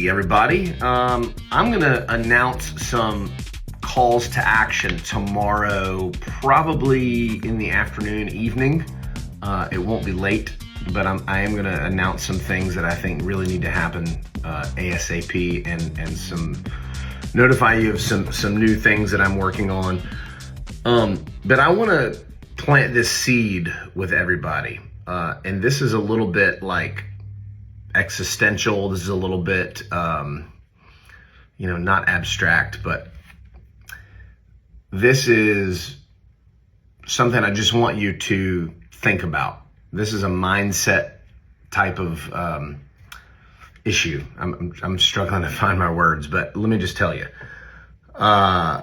Hey everybody, I'm gonna announce some calls to action tomorrow, probably in the afternoon, evening. It won't be late, but I am gonna announce some things that I think really need to happen ASAP and notify you of some new things that I'm working on. But I wanna plant this seed with everybody. And this is a little bit like existential. This is a little bit, not abstract, but this is something I just want you to think about. This is a mindset type of issue. I'm struggling to find my words, but let me just tell you. I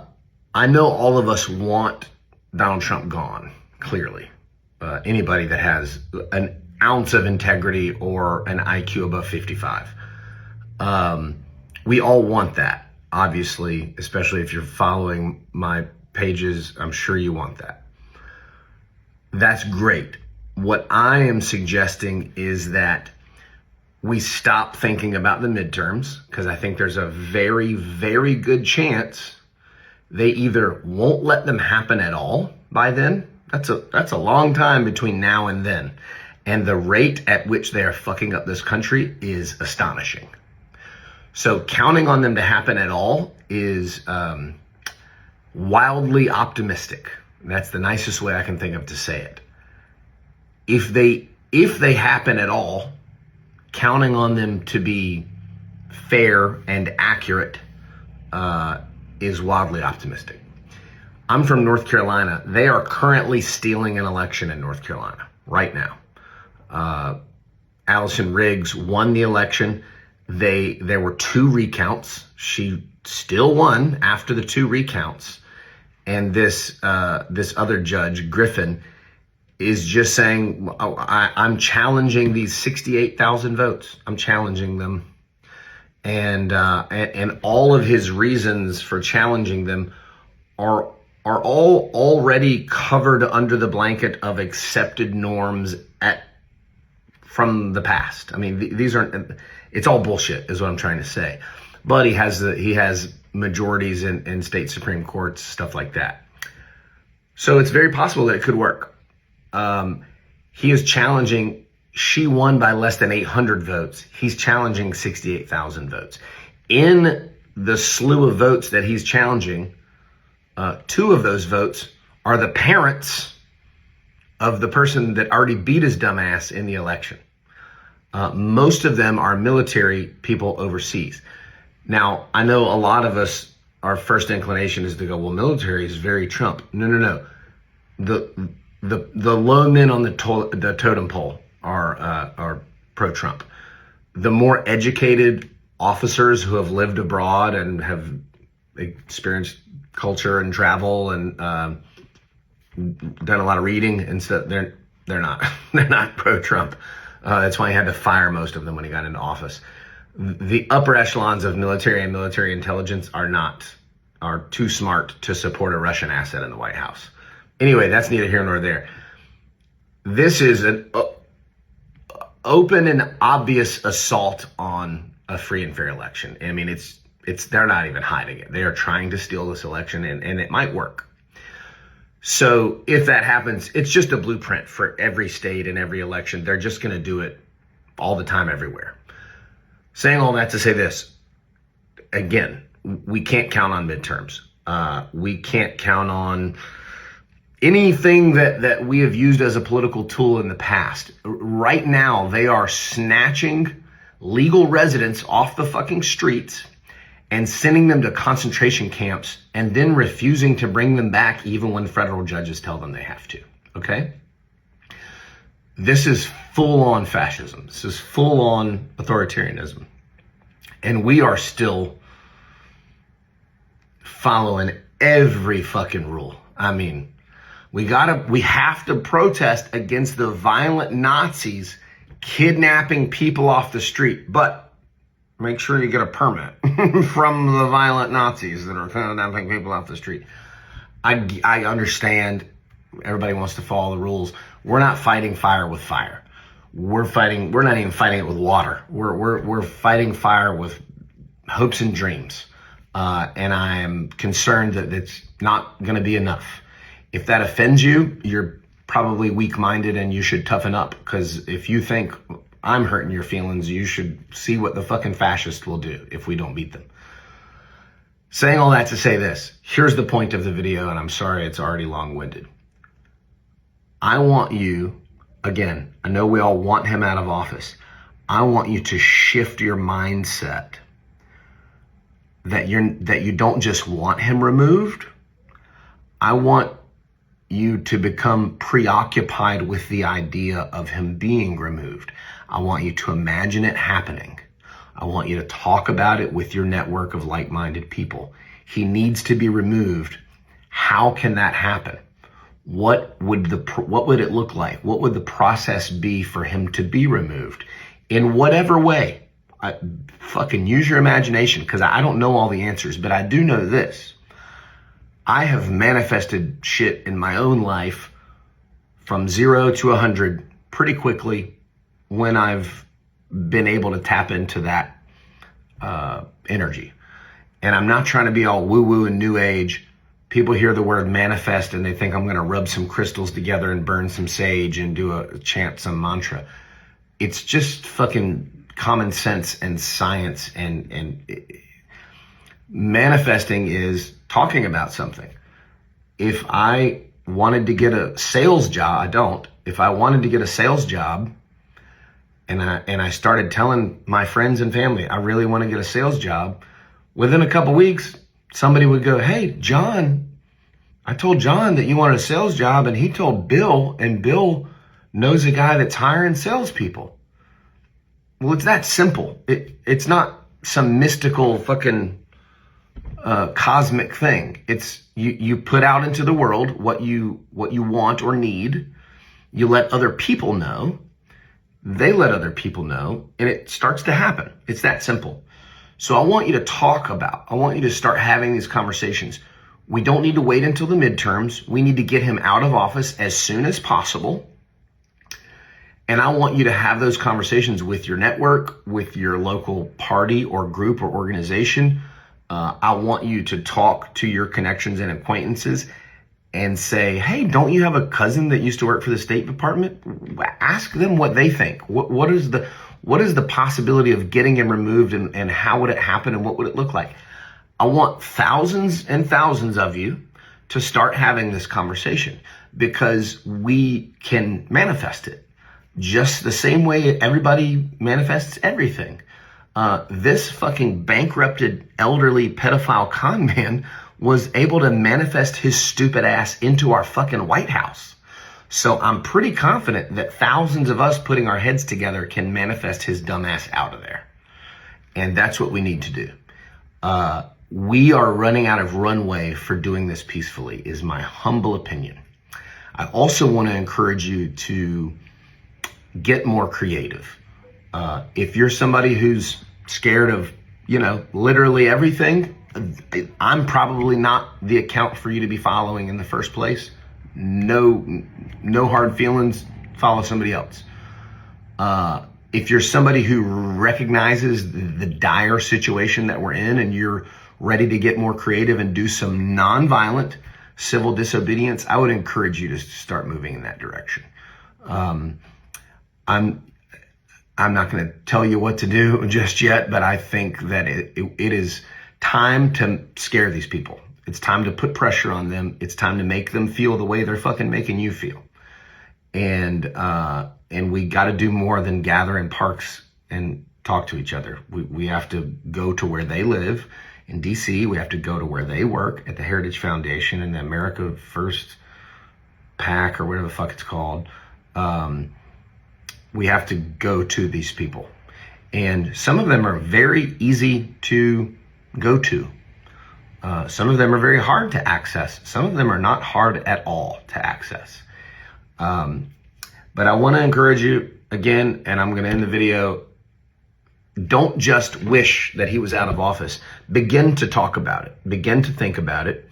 know all of us want Donald Trump gone, clearly. Anybody that has an ounce of integrity or an IQ above 55. We all want that, obviously, especially if you're following my pages. I'm sure you want that. That's great. What I am suggesting is that we stop thinking about the midterms, because I think there's a very, very good chance they either won't let them happen at all by then. That's a long time between now and then. And the rate at which they are fucking up this country is astonishing. So counting on them to happen at all is wildly optimistic. That's the nicest way I can think of to say it. If they happen at all, counting on them to be fair and accurate is wildly optimistic. I'm from North Carolina. They are currently stealing an election in North Carolina right now. Allison Riggs won the election. There were 2 recounts. She still won after the 2 recounts. And this other judge, Griffin, is just saying, I'm challenging these 68,000 votes. I'm challenging them. And all of his reasons for challenging them are all already covered under the blanket of accepted norms from the past. I mean, these aren't, it's all bullshit is what I'm trying to say. But he has majorities in state Supreme Courts, stuff like that. So it's very possible that it could work. He is challenging, she won by less than 800 votes. He's challenging 68,000 votes. In the slew of votes that he's challenging, 2 of those votes are the parents of the person that already beat his dumb ass in the election. Most of them are military people overseas. Now, I know a lot of us, our first inclination is to go, well, military is very Trump. No. The low men on the totem pole are pro-Trump. The more educated officers who have lived abroad and have experienced culture and travel and done a lot of reading and stuff, they're not pro-Trump. That's why he had to fire most of them when he got into office. The upper echelons of military and military intelligence are too smart to support a Russian asset in the White House. Anyway, that's neither here nor there. This is an open and obvious assault on a free and fair election. I mean, they're not even hiding it. They are trying to steal this election, and it might work. So if that happens, it's just a blueprint for every state and every election. They're just going to do it all the time, everywhere. Saying all that to say this, again, we can't count on midterms. We can't count on anything that we have used as a political tool in the past. Right now, they are snatching legal residents off the fucking streets and sending them to concentration camps and then refusing to bring them back even when federal judges tell them they have to, okay? This is full-on fascism. This is full-on authoritarianism. And we are still following every fucking rule. I mean, we have to protest against the violent Nazis kidnapping people off the street, but make sure you get a permit from the violent Nazis that are kidnapping people off the street. I understand everybody wants to follow the rules. We're not fighting fire with fire. We're not even fighting it with water. We're fighting fire with hopes and dreams. And I am concerned that it's not going to be enough. If that offends you, you're probably weak-minded and you should toughen up, because if you think I'm hurting your feelings, you should see what the fucking fascists will do if we don't beat them. Saying all that to say this, here's the point of the video, and I'm sorry it's already long-winded. I want you, again, I know we all want him out of office. I want you to shift your mindset that you don't just want him removed. I want you to become preoccupied with the idea of him being removed. I want you to imagine it happening. I want you to talk about it with your network of like-minded people. He needs to be removed. How can that happen? What would it look like? What would the process be for him to be removed? In whatever way. Fucking use your imagination, because I don't know all the answers, but I do know this. I have manifested shit in my own life from 0 to 100 pretty quickly when I've been able to tap into that energy. And I'm not trying to be all woo-woo and new age. People hear the word manifest and they think I'm going to rub some crystals together and burn some sage and chant some mantra. It's just fucking common sense and science, and manifesting is talking about something. If I wanted to get a sales job, I don't. If I wanted to get a sales job and I started telling my friends and family, I really want to get a sales job, within a couple weeks, somebody would go, hey, John, I told John that you wanted a sales job, and he told Bill, and Bill knows a guy that's hiring salespeople. Well, it's that simple. It's not some mystical fucking cosmic thing. It's you put out into the world what you want or need. You let other people know. They let other people know, and it starts to happen. It's that simple. So I want you to I want you to start having these conversations. We don't need to wait until the midterms. We need to get him out of office as soon as possible. And I want you to have those conversations with your network, with your local party or group or organization. I want you to talk to your connections and acquaintances and say, hey, don't you have a cousin that used to work for the State Department? Ask them what they think. What is the possibility of getting him removed, and how would it happen, and what would it look like? I want thousands and thousands of you to start having this conversation, because we can manifest it just the same way everybody manifests everything. This fucking bankrupted elderly pedophile con man was able to manifest his stupid ass into our fucking White House. So I'm pretty confident that thousands of us putting our heads together can manifest his dumb ass out of there. And that's what we need to do. We are running out of runway for doing this peacefully, is my humble opinion. I also want to encourage you to get more creative. If you're somebody who's scared of, literally everything, I'm probably not the account for you to be following in the first place. No hard feelings, follow somebody else. If you're somebody who recognizes the dire situation that we're in, and you're ready to get more creative and do some nonviolent civil disobedience, I would encourage you to start moving in that direction. I'm not going to tell you what to do just yet, but I think that it is time to scare these people. It's time to put pressure on them. It's time to make them feel the way they're fucking making you feel. And we got to do more than gather in parks and talk to each other. We have to go to where they live in DC. We have to go to where they work at the Heritage Foundation and the America First PAC, or whatever the fuck it's called. We have to go to these people. And some of them are very easy to go to. Some of them are very hard to access. Some of them are not hard at all to access. But I want to encourage you again, and I'm going to end the video. Don't just wish that he was out of office. Begin to talk about it. Begin to think about it.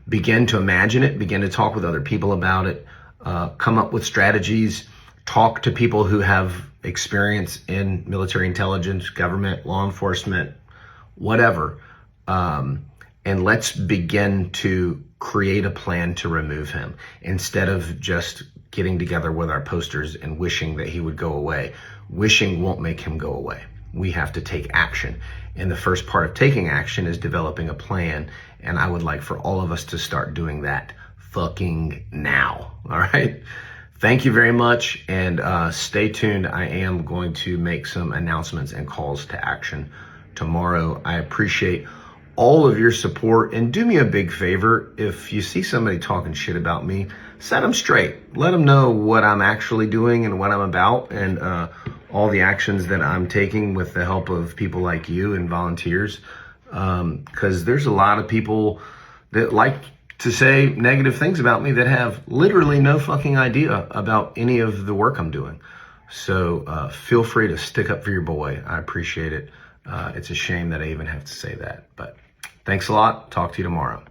Begin to imagine it. Begin to talk with other people about it. Come up with strategies. Talk to people who have experience in military intelligence, government, law enforcement, whatever. And let's begin to create a plan to remove him instead of just getting together with our posters and wishing that he would go away. Wishing won't make him go away. We have to take action. And the first part of taking action is developing a plan. And I would like for all of us to start doing that fucking now. All right. Thank you very much. And stay tuned. I am going to make some announcements and calls to action tomorrow. I appreciate all of your support, and do me a big favor. If you see somebody talking shit about me, set them straight. Let them know what I'm actually doing and what I'm about, and all the actions that I'm taking with the help of people like you and volunteers. Because there's a lot of people that like to say negative things about me that have literally no fucking idea about any of the work I'm doing. So feel free to stick up for your boy. I appreciate it. It's a shame that I even have to say that, but thanks a lot. Talk to you tomorrow.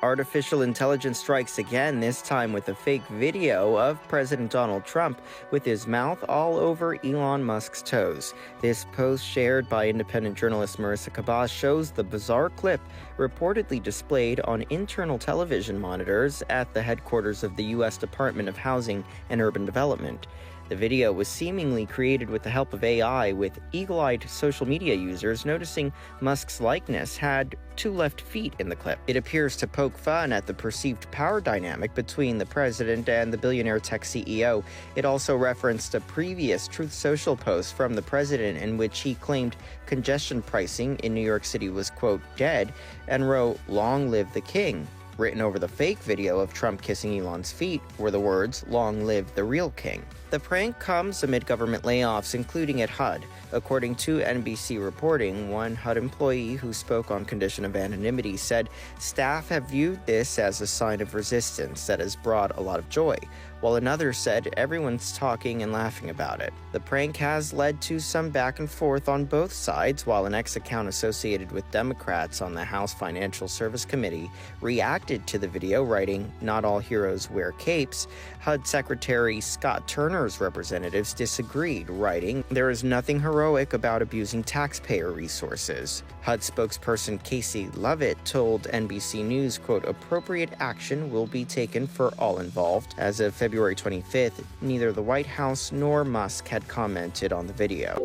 Artificial intelligence strikes again, this time with a fake video of President Donald Trump with his mouth all over Elon Musk's toes. This post, shared by independent journalist Marissa Kabas, shows the bizarre clip reportedly displayed on internal television monitors at the headquarters of the U.S. Department of Housing and Urban Development. The video was seemingly created with the help of AI, with eagle-eyed social media users noticing Musk's likeness had 2 left feet in the clip. It appears to poke fun at the perceived power dynamic between the president and the billionaire tech CEO. It also referenced a previous Truth Social post from the president in which he claimed congestion pricing in New York City was, quote, dead, and wrote, "Long live the king." Written over the fake video of Trump kissing Elon's feet were the words, "Long live the real king." The prank comes amid government layoffs, including at HUD. According to NBC reporting, one HUD employee who spoke on condition of anonymity said staff have viewed this as a sign of resistance that has brought a lot of joy, while another said everyone's talking and laughing about it. The prank has led to some back and forth on both sides, while an ex-account associated with Democrats on the House Financial Service Committee reacted to the video, writing, "Not all heroes wear capes." HUD Secretary Scott Turner's representatives disagreed, writing, "There is nothing heroic about abusing taxpayer resources." HUD spokesperson Casey Lovett told NBC News, quote, "Appropriate action will be taken for all involved." As of February 25th, neither the White House nor Musk had commented on the video.